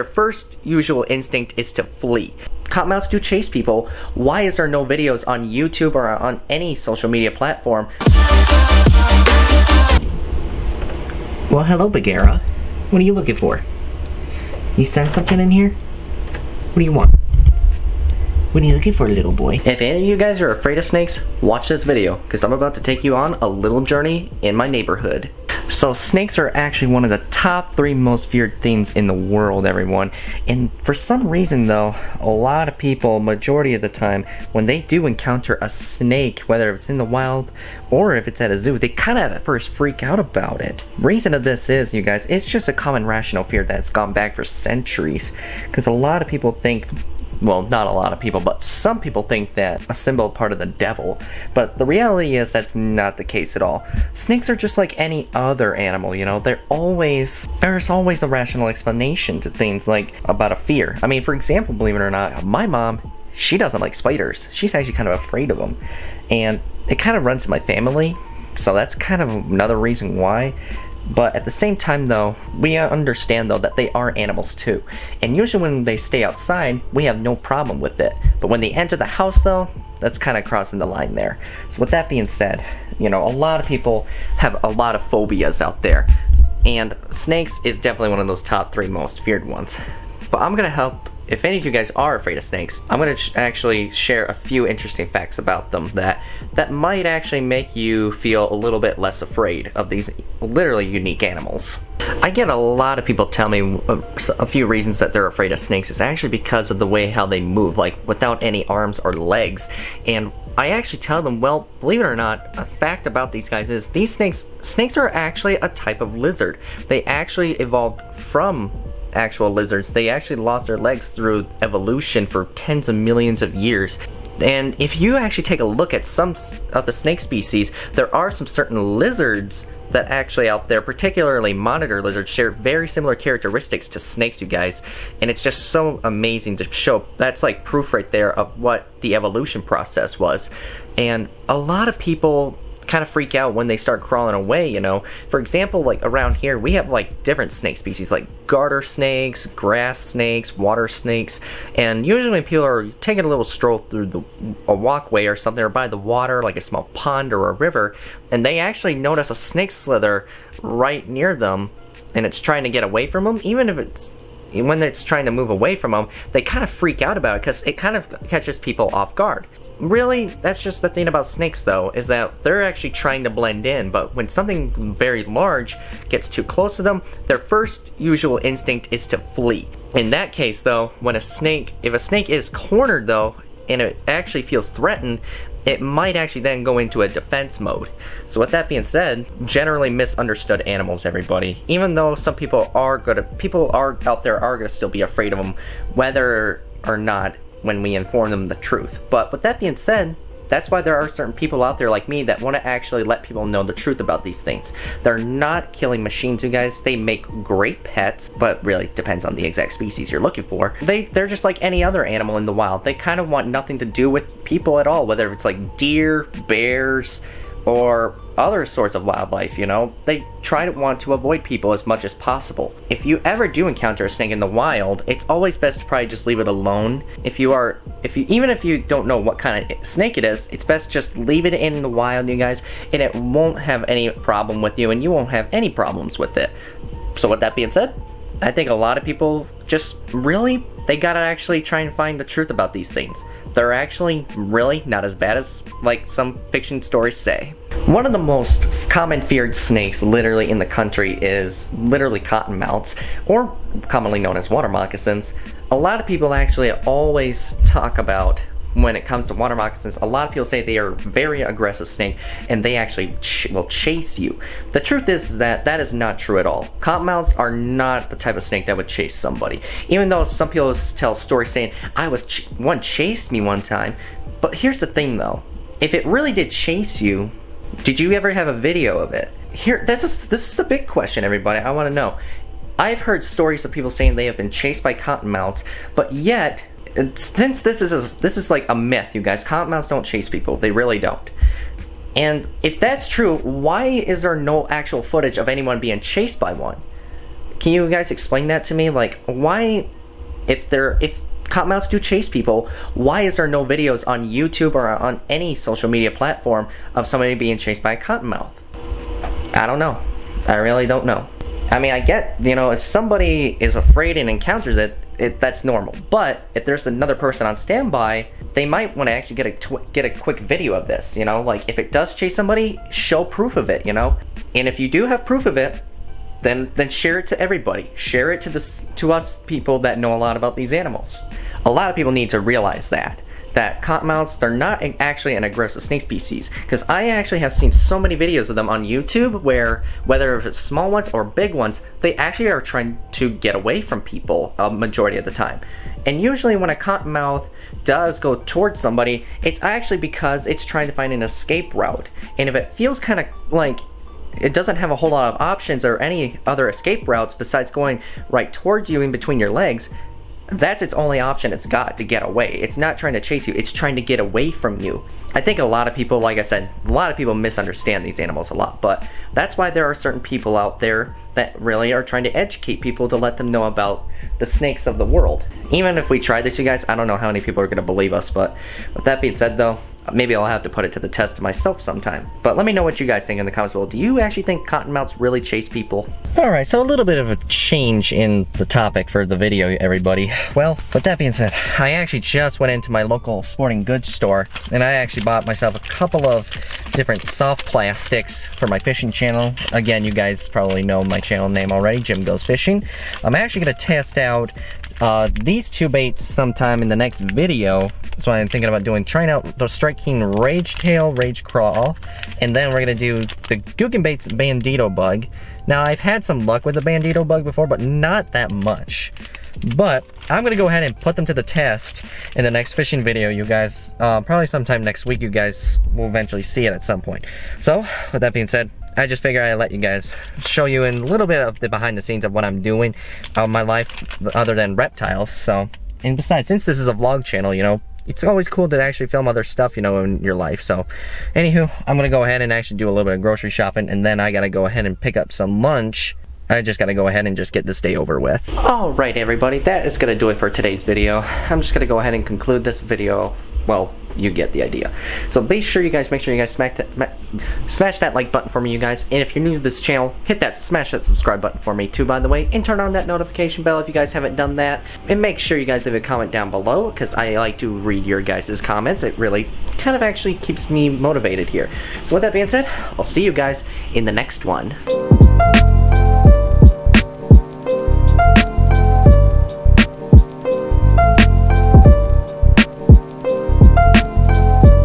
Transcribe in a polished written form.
their first usual instinct is to flee. Cottonmouths do chase people. Why is there no videos on YouTube or on any social media platform? Well, hello, Bagheera. What are you looking for? You sent something in here? What do you want? What are you looking for, little boy? If any of you guys are afraid of snakes, watch this video, because I'm about to take you on a little journey in my neighborhood. So snakes are actually one of the top 3 most feared things in the world, everyone. And for some reason though, a lot of people, majority of the time, when they do encounter a snake, whether it's in the wild or if it's at a zoo, they kind of at first freak out about it. Reason of this is, you guys, it's just a common rational fear that's gone back for centuries. Because a lot of people think, well, not a lot of people, but some people think that a symbol part of the devil. But the reality is that's not the case at all. Snakes are just like any other animal, you know. There's always a rational explanation to things like about a fear. I mean, for example, believe it or not, my mom, she doesn't like spiders. She's actually kind of afraid of them. And it kind of runs in my family. So that's kind of another reason why. But at the same time though, we understand though that they are animals too. And usually when they stay outside, we have no problem with it. But when they enter the house though, that's kind of crossing the line there. So with that being said, you know, a lot of people have a lot of phobias out there. And snakes is definitely one of those top 3 most feared ones. But I'm going to help. If any of you guys are afraid of snakes, I'm going to actually share a few interesting facts about them that might actually make you feel a little bit less afraid of these literally unique animals. I get a lot of people tell me a few reasons that they're afraid of snakes is actually because of the way how they move, like without any arms or legs. And I actually tell them, well, believe it or not, a fact about these guys is these snakes are actually a type of lizard. They actually evolved from actual lizards. They actually lost their legs through evolution for tens of millions of years. And if you actually take a look at some of the snake species, there are some certain lizards that actually out there, particularly monitor lizards, share very similar characteristics to snakes, you guys. And it's just so amazing to show. That's like proof right there of what the evolution process was. And a lot of people kind of freak out when they start crawling away, you know. For example, like around here we have like different snake species like garter snakes, grass snakes, water snakes. And usually when people are taking a little stroll through a walkway or something, or by the water like a small pond or a river, and they actually notice a snake slither right near them and it's trying to get away from them, even if when it's trying to move away from them, they kind of freak out about it because it kind of catches people off guard. Really, that's just the thing about snakes though, is that they're actually trying to blend in, but when something very large gets too close to them, their first usual instinct is to flee. In that case though, if a snake is cornered though, and it actually feels threatened, it might actually then go into a defense mode. So with that being said, generally misunderstood animals, everybody. Even though some people out there are gonna still be afraid of them, whether or not when we inform them the truth. But with that being said, that's why there are certain people out there like me that want to actually let people know the truth about these things. They're not killing machines, you guys. They make great pets, but really depends on the exact species you're looking for. They're just like any other animal in the wild. They kind of want nothing to do with people at all, whether it's like deer, bears, or other sorts of wildlife, you know. They want to avoid people as much as possible. If you ever do encounter a snake in the wild, it's always best to probably just leave it alone. Even if you don't know what kind of snake it is, it's best just leave it in the wild, you guys, and it won't have any problem with you, and you won't have any problems with it. So with that being said, I think a lot of people just really, they gotta actually try and find the truth about these things. They're actually really not as bad as like some fiction stories say. One of the most common feared snakes literally in the country is literally cottonmouths, or commonly known as water moccasins. A lot of people actually always talk about, when it comes to water moccasins, a lot of people say they are very aggressive snake and they actually will chase you. The truth is that that is not true at all. Cottonmouths are not the type of snake that would chase somebody. Even though some people tell stories saying, one chased me one time. But here's the thing though, if it really did chase you, did you ever have a video of it? This is the big question, everybody. I want to know. I've heard stories of people saying they have been chased by cottonmouths, but yet, since this is like a myth, you guys, cottonmouths don't chase people. They really don't. And if that's true, why is there no actual footage of anyone being chased by one? Can you guys explain that to me? Like, why, if cottonmouths do chase people, why is there no videos on YouTube or on any social media platform of somebody being chased by a cottonmouth? I don't know. I really don't know. I mean, I get, you know, if somebody is afraid and encounters it, that's normal. But if there's another person on standby, they might want to actually get a quick video of this, you know? Like, if it does chase somebody, show proof of it, you know? And if you do have proof of it, then share it to everybody. Share it to us people that know a lot about these animals. A lot of people need to realize that cottonmouths, they're not actually an aggressive snake species, because I actually have seen so many videos of them on YouTube where, whether it's small ones or big ones, they actually are trying to get away from people a majority of the time. And usually when a cottonmouth does go towards somebody, it's actually because it's trying to find an escape route. And if it feels kind of like it doesn't have a whole lot of options or any other escape routes besides going right towards you in between your legs, that's its only option it's got to get away. It's not trying to chase you, it's trying to get away from you. I think a lot of people, like I said, a lot of people misunderstand these animals a lot, but that's why there are certain people out there that really are trying to educate people to let them know about the snakes of the world. Even if we try this, you guys, I don't know how many people are going to believe us, but with that being said though, maybe I'll have to put it to the test myself sometime. But let me know what you guys think in the comments below. Do you actually think cottonmouths really chase people? Alright, so a little bit of a change in the topic for the video, everybody. Well, with that being said, I actually just went into my local sporting goods store, and I actually bought myself a couple of different soft plastics for my fishing channel. Again, you guys probably know my channel name already, Jim Goes Fishing. I'm actually going to test out these two baits sometime in the next video. That's what I'm thinking about doing. Trying out the Strike King Rage Tail, Rage Crawl, and then we're gonna do the Googan Baits Bandito Bug. Now, I've had some luck with the Bandito Bug before, but not that much. But I'm gonna go ahead and put them to the test in the next fishing video, you guys. Probably sometime next week, you guys will eventually see it at some point. So, with that being said, I just figured I'd let you guys show you in a little bit of the behind the scenes of what I'm doing of my life other than reptiles. So, and besides, since this is a vlog channel, you know, it's always cool to actually film other stuff, you know, in your life. So, anywho, I'm gonna go ahead and actually do a little bit of grocery shopping, and then I gotta go ahead and pick up some lunch. I just gotta go ahead and just get this day over with. Alright everybody, that is gonna do it for today's video. I'm just gonna go ahead and conclude this video. Well, you get the idea. So make sure you guys smash that like button for me, you guys. And if you're new to this channel, smash that subscribe button for me too, by the way. And turn on that notification bell if you guys haven't done that. And make sure you guys leave a comment down below, because I like to read your guys' comments. It really kind of actually keeps me motivated here. So with that being said, I'll see you guys in the next one.